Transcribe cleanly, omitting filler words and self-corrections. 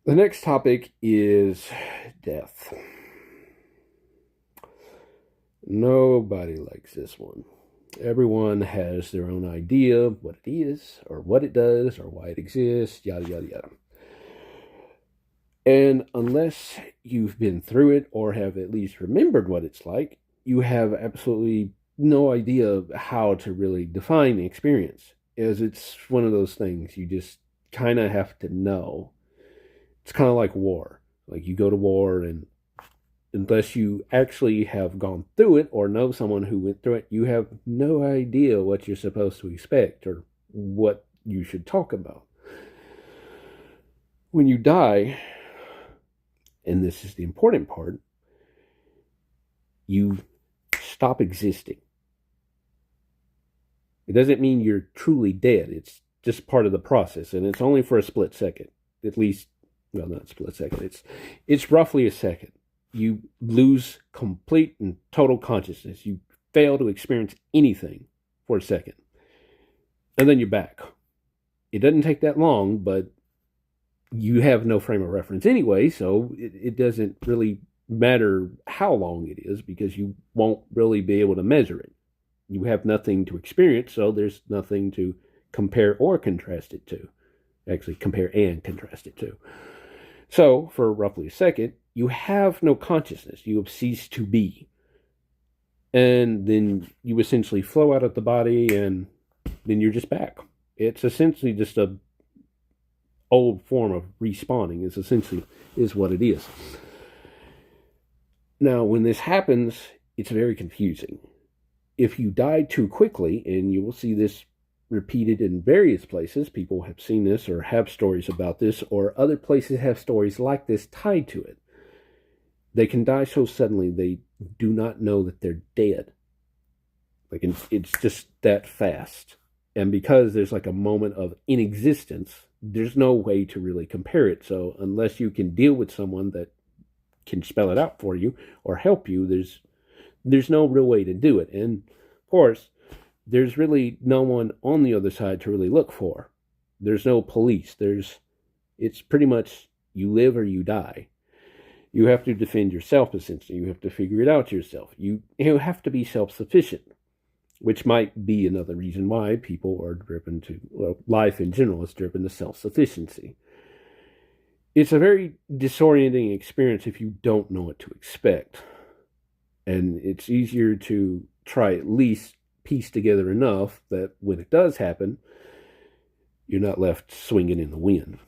The next topic is death. Nobody likes this one. Everyone has their own idea of what it is, or what it does, or why it exists, yada, yada, yada. And unless you've been through it or have at least remembered what it's like, you have absolutely no idea how to really define the experience, as it's one of those things you just kind of have to know. It's kind of like war. Like you go to war, and unless you actually have gone through it or know someone who went through it, you have no idea what you're supposed to expect or what you should talk about. When you die, and this is the important part, you stop existing. It doesn't mean you're truly dead. It's just part of the process, and it's only for a split second. At least, well, not a split second. It's roughly a second. You lose complete and total consciousness. You fail to experience anything for a second, and then you're back. It doesn't take that long, but you have no frame of reference anyway, so it doesn't really matter how long it is because you won't really be able to measure it. You have nothing to experience, so there's nothing to compare or contrast it to. Actually, compare and contrast it to. So, for roughly a second, you have no consciousness. You have ceased to be. And then you essentially flow out of the body, and then you're just back. It's essentially just a old form of respawning, is essentially is what it is. Now, when this happens, it's very confusing. If you die too quickly, and you will see this repeated in various places, people have seen this or have stories about this, or other places have stories like this tied to it. They can die so suddenly they do not know that they're dead. Like it's just that fast. And because there's like a moment of inexistence, there's no way to really compare it. So unless you can deal with someone that can spell it out for you or help you, there's no real way to do it. And of course, there's really no one on the other side to really look for. There's no police. It's pretty much you live or you die. You have to defend yourself, essentially. You have to figure it out yourself. You have to be self-sufficient, which might be another reason why people are driven to, well, life in general is driven to self-sufficiency. It's a very disorienting experience if you don't know what to expect. And it's easier to try at least piece together enough that when it does happen, you're not left swinging in the wind.